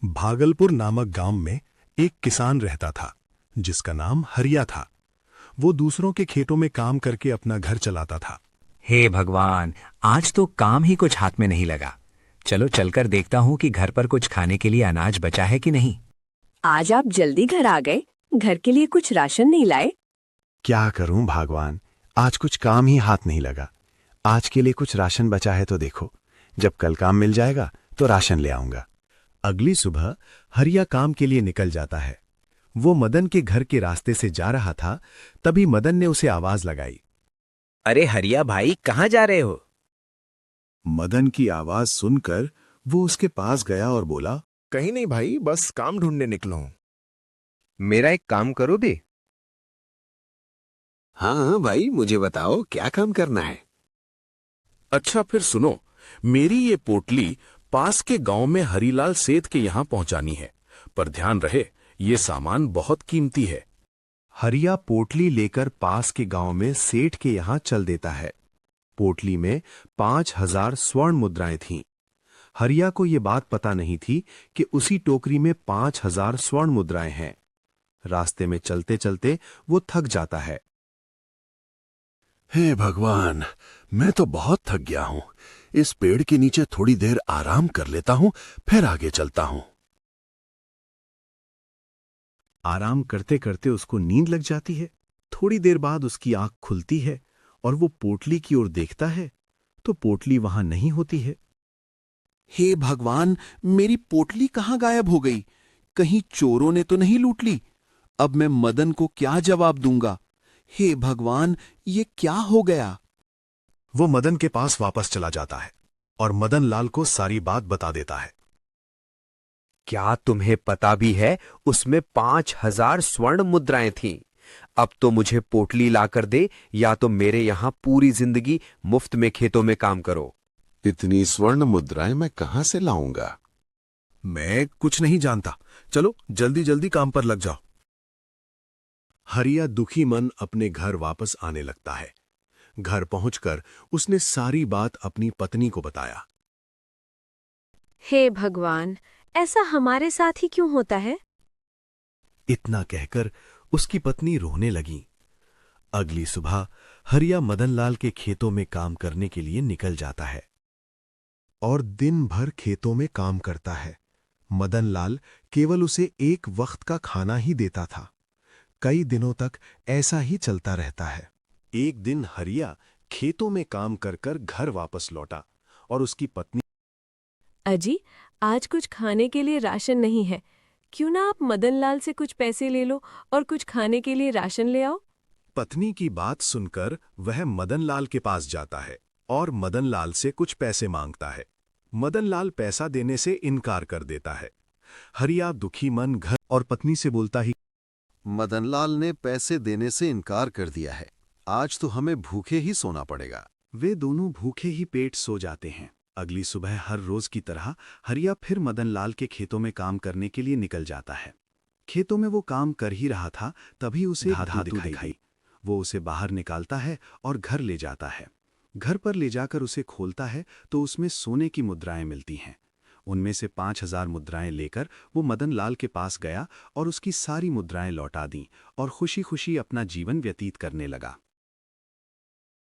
भागलपुर नामक गांव में एक किसान रहता था जिसका नाम हरिया था। वो दूसरों के खेतों में काम करके अपना घर चलाता था। हे भगवान, आज तो काम ही कुछ हाथ में नहीं लगा। चलो चलकर देखता हूँ कि घर पर कुछ खाने के लिए अनाज बचा है कि नहीं। आज आप जल्दी घर आ गए। घर के लिए कुछ राशन नहीं लाए? क्या करूं भगवान, आज कुछ काम ही हाथ नहीं लगा। आज के लिए कुछ राशन बचा है तो देखो, जब कल काम मिल जाएगा तो राशन ले आऊंगा। अगली सुबह हरिया काम के लिए निकल जाता है। वो मदन के घर के रास्ते से जा रहा था, तभी मदन ने उसे आवाज लगाई। अरे हरिया भाई, कहाँ जा रहे हो? मदन की आवाज सुनकर वो उसके पास गया और बोला, कहीं नहीं भाई, बस काम ढूंढने निकला हूं। मेरा एक काम करो बे। हाँ भाई, मुझे बताओ क्या काम करना है। अच्छा फिर सुनो, मेरी ये पोटली पास के गांव में हरीलाल सेठ के यहां पहुंचानी है, पर ध्यान रहे ये सामान बहुत कीमती है। हरिया पोटली लेकर पास के गांव में सेठ के यहां चल देता है। पोटली में 5,000 स्वर्ण मुद्राएं थीं। हरिया को यह बात पता नहीं थी कि उसी टोकरी में 5,000 स्वर्ण मुद्राएं हैं। रास्ते में चलते चलते वो थक जाता है। हे भगवान, मैं तो बहुत थक गया हूं। इस पेड़ के नीचे थोड़ी देर आराम कर लेता हूं, फिर आगे चलता हूं। आराम करते करते उसको नींद लग जाती है। थोड़ी देर बाद उसकी आंख खुलती है और वो पोटली की ओर देखता है तो पोटली वहां नहीं होती है। हे भगवान, मेरी पोटली कहाँ गायब हो गई? कहीं चोरों ने तो नहीं लूट ली? अब मैं मदन को क्या जवाब दूंगा? हे भगवान, ये क्या हो गया? वो मदन के पास वापस चला जाता है और मदन लाल को सारी बात बता देता है। क्या तुम्हें पता भी है, उसमें 5,000 स्वर्ण मुद्राएं थीं। अब तो मुझे पोटली लाकर दे, या तो मेरे यहां पूरी जिंदगी मुफ्त में खेतों में काम करो। इतनी स्वर्ण मुद्राएं मैं कहां से लाऊंगा? मैं कुछ नहीं जानता, चलो जल्दी जल्दी काम पर लग जाओ। हरिया दुखी मन अपने घर वापस आने लगता है। घर पहुंचकर उसने सारी बात अपनी पत्नी को बताया। हे भगवान, ऐसा हमारे साथ ही क्यों होता है? इतना कहकर उसकी पत्नी रोने लगी। अगली सुबह हरिया मदनलाल के खेतों में काम करने के लिए निकल जाता है और दिन भर खेतों में काम करता है। मदनलाल केवल उसे एक वक्त का खाना ही देता था। कई दिनों तक ऐसा ही चलता रहता है। एक दिन हरिया खेतों में काम कर कर घर वापस लौटा और उसकी पत्नी, अजी, आज कुछ खाने के लिए राशन नहीं है। क्यों ना आप मदनलाल से कुछ पैसे ले लो और कुछ खाने के लिए राशन ले आओ। पत्नी की बात सुनकर वह मदनलाल के पास जाता है और मदनलाल से कुछ पैसे मांगता है। मदनलाल पैसा देने से इनकार कर देता है। हरिया दुखी मन घर और पत्नी से बोलता ही, मदनलाल ने पैसे देने से इनकार कर दिया है। आज तो हमें भूखे ही सोना पड़ेगा। वे दोनों भूखे ही पेट सो जाते हैं। अगली सुबह हर रोज की तरह हरिया फिर मदनलाल के खेतों में काम करने के लिए निकल जाता है। खेतों में वो काम कर ही रहा था, तभी उसे धातु दिखाई। वो उसे बाहर निकालता है और घर ले जाता है। घर पर ले जाकर उसे खोलता है तो उसमें सोने की मुद्राएं मिलती हैं। उनमें से 5,000 मुद्राएं लेकर वो मदनलाल के पास गया और उसकी सारी मुद्राएं लौटा दीं और खुशी खुशी अपना जीवन व्यतीत करने लगा।